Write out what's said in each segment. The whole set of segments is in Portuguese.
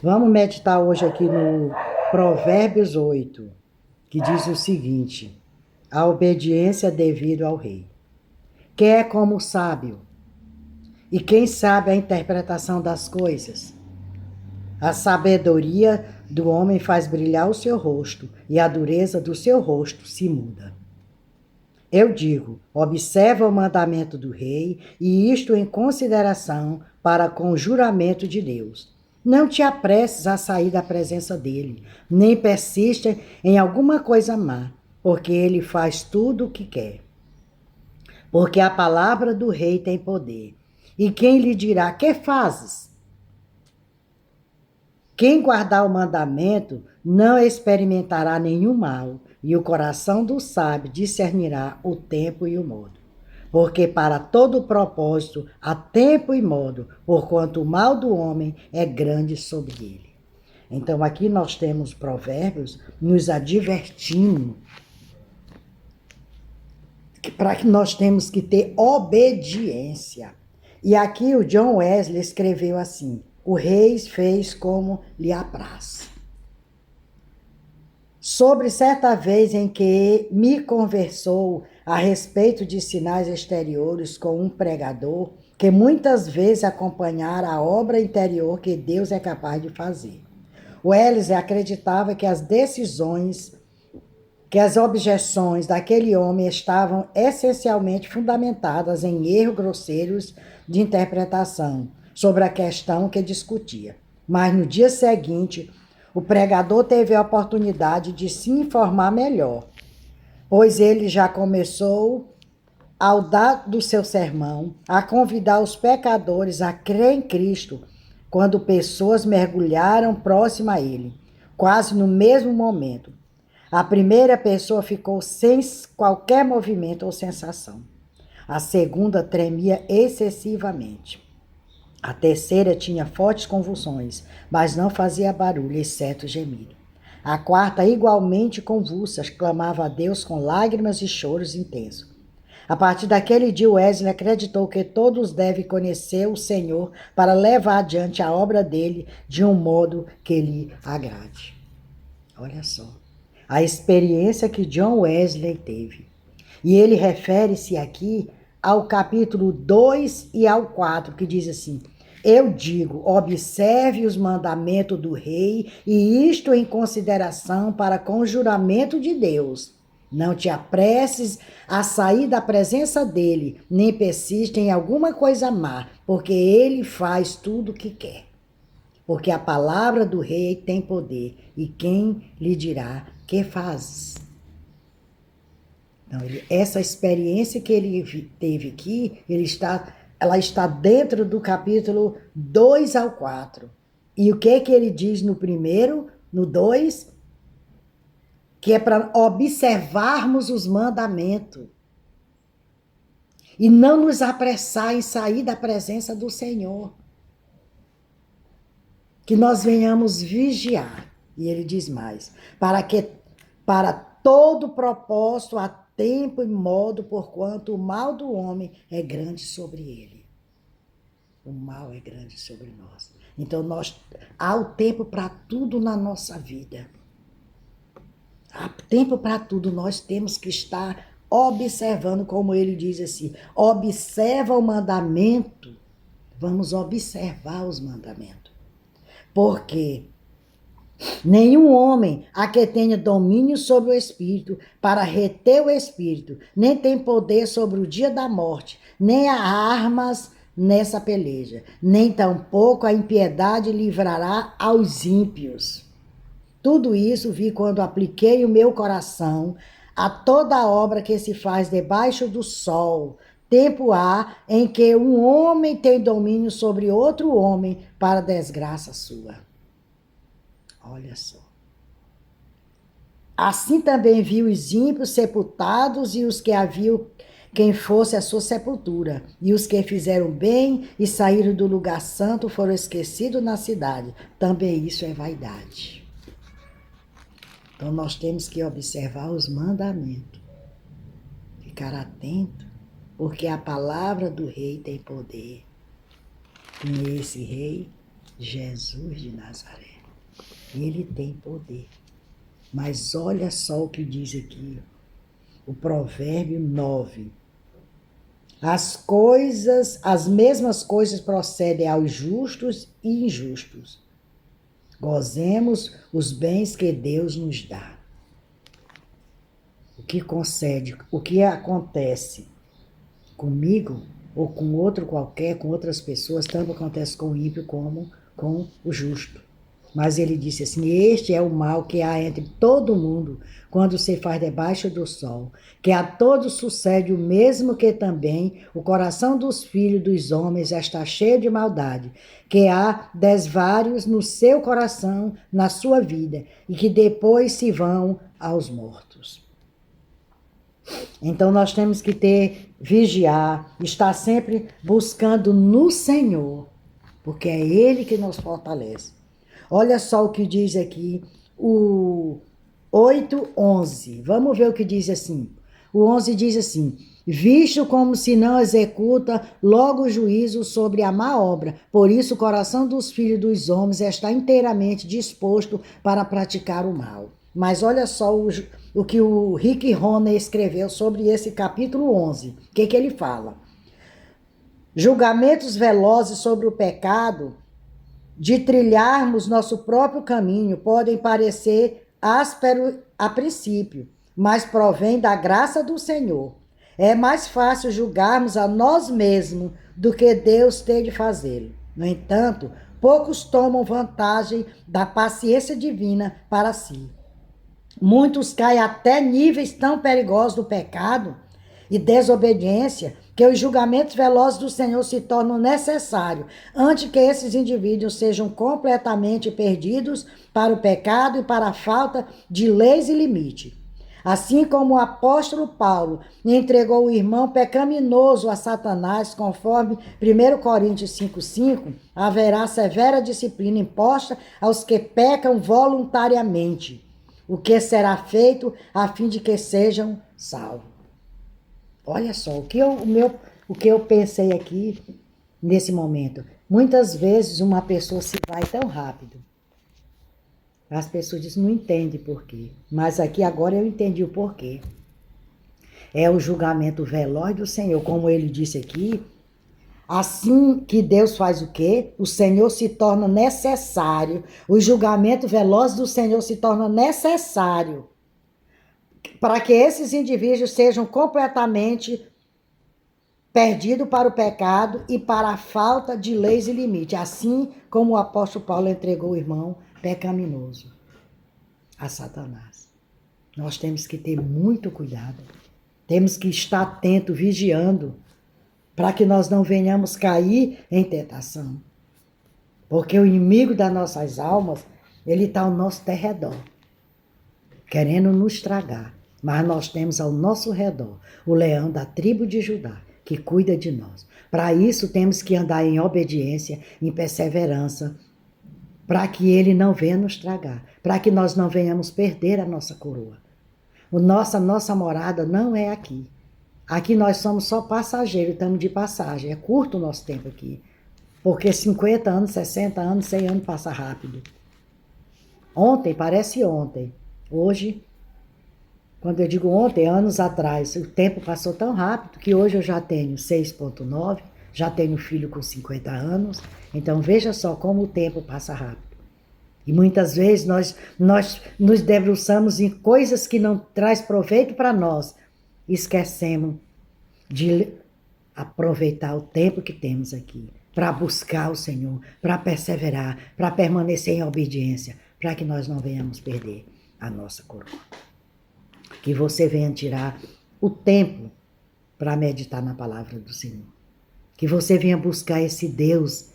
Vamos meditar hoje aqui no Provérbios 8, que diz o seguinte: a obediência devido ao rei. Quem é como o sábio? E quem sabe a interpretação das coisas? A sabedoria do homem faz brilhar o seu rosto, e a dureza do seu rosto se muda. Eu digo, observa o mandamento do rei, e isto em consideração para com o juramento de Deus. Não te apresses a sair da presença dele, nem persista em alguma coisa má, porque ele faz tudo o que quer. Porque a palavra do rei tem poder. E quem lhe dirá, que fazes? Quem guardar o mandamento não experimentará nenhum mal, e o coração do sábio discernirá o tempo e o modo. Porque para todo propósito há tempo e modo, porquanto o mal do homem é grande sobre ele. Então aqui nós temos Provérbios nos advertindo para que nós temos que ter obediência. E aqui o John Wesley escreveu assim: o rei fez como lhe apraz. Sobre certa vez em que me conversou a respeito de sinais exteriores com um pregador que muitas vezes acompanhara a obra interior que Deus é capaz de fazer. Wesley acreditava que as objeções daquele homem estavam essencialmente fundamentadas em erros grosseiros de interpretação sobre a questão que discutia. Mas no dia seguinte, o pregador teve a oportunidade de se informar melhor, pois ele já começou, ao dar do seu sermão, a convidar os pecadores a crer em Cristo, quando pessoas mergulharam próximo a ele, quase no mesmo momento. A primeira pessoa ficou sem qualquer movimento ou sensação. A segunda tremia excessivamente. A terceira tinha fortes convulsões, mas não fazia barulho, exceto gemido. A quarta, igualmente convulsa, clamava a Deus com lágrimas e choros intensos. A partir daquele dia, Wesley acreditou que todos devem conhecer o Senhor para levar adiante a obra dele de um modo que lhe agrade. Olha só a experiência que John Wesley teve. E ele refere-se aqui ao capítulo 2 e ao 4, que diz assim: eu digo, observe os mandamentos do rei, e isto em consideração para com o juramento de Deus. Não te apresses a sair da presença dele, nem persista em alguma coisa má, porque ele faz tudo o que quer. Porque a palavra do rei tem poder, e quem lhe dirá, que fazes? Então, essa experiência que ele teve aqui, ela está dentro do capítulo 2 ao 4. E o que ele diz no primeiro, no 2? Que é para observarmos os mandamentos. E não nos apressar em sair da presença do Senhor. Que nós venhamos vigiar. E ele diz mais: para todo propósito há tempo e modo, porquanto o mal do homem é grande sobre ele. O mal é grande sobre nós. Então há o tempo para tudo na nossa vida. Há tempo para tudo, nós temos que estar observando, como ele diz assim: observa o mandamento. Vamos observar os mandamentos. Porque nenhum homem a que tenha domínio sobre o espírito para reter o espírito, nem tem poder sobre o dia da morte, nem há armas nessa peleja, nem tampouco a impiedade livrará aos ímpios. Tudo isso vi quando apliquei o meu coração a toda obra que se faz debaixo do sol. Tempo há em que um homem tem domínio sobre outro homem para desgraça sua. Olha só. Assim também vi os ímpios sepultados e os que haviam quem fosse a sua sepultura. E os que fizeram bem e saíram do lugar santo foram esquecidos na cidade. Também isso é vaidade. Então nós temos que observar os mandamentos. Ficar atento, porque a palavra do rei tem poder. E esse rei Jesus de Nazaré. Ele tem poder. Mas olha só o que diz aqui, o Provérbio 9. As mesmas coisas procedem aos justos e injustos. Gozemos os bens que Deus nos dá. O que concede, o que acontece comigo ou com outro qualquer, com outras pessoas, tanto acontece com o ímpio como com o justo. Mas ele disse assim, este é o mal que há entre todo mundo, quando se faz debaixo do sol, que a todos sucede o mesmo, que também o coração dos filhos dos homens está cheio de maldade, que há desvários no seu coração, na sua vida, e que depois se vão aos mortos. Então nós temos que vigiar, estar sempre buscando no Senhor, porque é Ele que nos fortalece. Olha só o que diz aqui o 8:11. Vamos ver o que diz assim. O 11 diz assim, visto como se não executa logo o juízo sobre a má obra, por isso o coração dos filhos dos homens está inteiramente disposto para praticar o mal. Mas olha só o que o Rick Renner escreveu sobre esse capítulo 11. O que ele fala? Julgamentos velozes sobre o pecado, de trilharmos nosso próprio caminho, podem parecer ásperos a princípio, mas provém da graça do Senhor. É mais fácil julgarmos a nós mesmos do que Deus ter de fazê-lo. No entanto, poucos tomam vantagem da paciência divina para si. Muitos caem até níveis tão perigosos do pecado e desobediência que os julgamentos velozes do Senhor se tornam necessários antes que esses indivíduos sejam completamente perdidos para o pecado e para a falta de leis e limite. Assim como o apóstolo Paulo entregou o irmão pecaminoso a Satanás, conforme 1 Coríntios 5:5, haverá severa disciplina imposta aos que pecam voluntariamente, o que será feito a fim de que sejam salvos. Olha só, o que eu pensei aqui nesse momento. Muitas vezes uma pessoa se vai tão rápido. As pessoas dizem, não entendem por quê. Mas aqui agora eu entendi o porquê. É o julgamento veloz do Senhor, como ele disse aqui. Assim que Deus faz o quê? O Senhor se torna necessário. O julgamento veloz do Senhor se torna necessário para que esses indivíduos sejam completamente perdidos para o pecado e para a falta de leis e limites, assim como o apóstolo Paulo entregou o irmão pecaminoso a Satanás. Nós temos que ter muito cuidado, temos que estar atento, vigiando, para que nós não venhamos cair em tentação. Porque o inimigo das nossas almas, ele está ao nosso derredor, querendo nos tragar. Mas nós temos ao nosso redor o leão da tribo de Judá, que cuida de nós. Para isso temos que andar em obediência, em perseverança, para que ele não venha nos tragar, para que nós não venhamos perder a nossa coroa. Nossa morada não é aqui. Aqui nós somos só passageiros, estamos de passagem. É curto o nosso tempo aqui. Porque 50 anos, 60 anos, 100 anos passa rápido. Ontem, parece ontem. Hoje, quando eu digo ontem, anos atrás, o tempo passou tão rápido que hoje eu já tenho 6,9, já tenho filho com 50 anos. Então veja só como o tempo passa rápido. E muitas vezes nós nos debruçamos em coisas que não traz proveito para nós. Esquecemos de aproveitar o tempo que temos aqui para buscar o Senhor, para perseverar, para permanecer em obediência, para que nós não venhamos perder a nossa coroa. Que você venha tirar o tempo para meditar na palavra do Senhor. Que você venha buscar esse Deus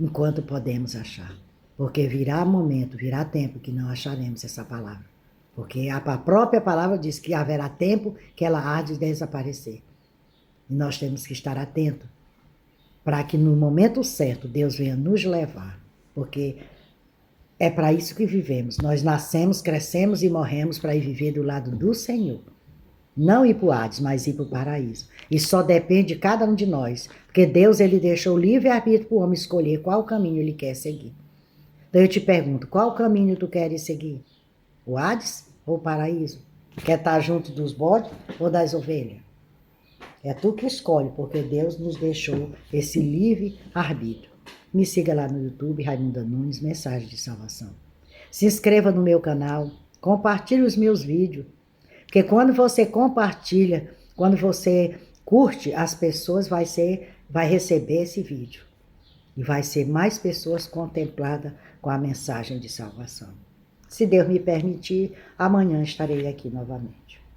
enquanto podemos achar. Porque virá momento, virá tempo que não acharemos essa palavra. Porque a própria palavra diz que haverá tempo que ela há de desaparecer. E nós temos que estar atentos para que no momento certo Deus venha nos levar. Porque é para isso que vivemos. Nós nascemos, crescemos e morremos para ir viver do lado do Senhor. Não ir para o Hades, mas ir para o paraíso. E só depende de cada um de nós. Porque Deus ele deixou o livre-arbítrio para o homem escolher qual caminho ele quer seguir. Daí eu te pergunto, qual caminho tu queres seguir? O Hades ou o paraíso? Quer estar junto dos bodes ou das ovelhas? É tu que escolhe, porque Deus nos deixou esse livre arbítrio. Me siga lá no YouTube, Raimunda Nunes, Mensagem de Salvação. Se inscreva no meu canal, compartilhe os meus vídeos, porque quando você compartilha, quando você curte, as pessoas vai receber esse vídeo. E vai ser mais pessoas contempladas com a mensagem de salvação. Se Deus me permitir, amanhã estarei aqui novamente.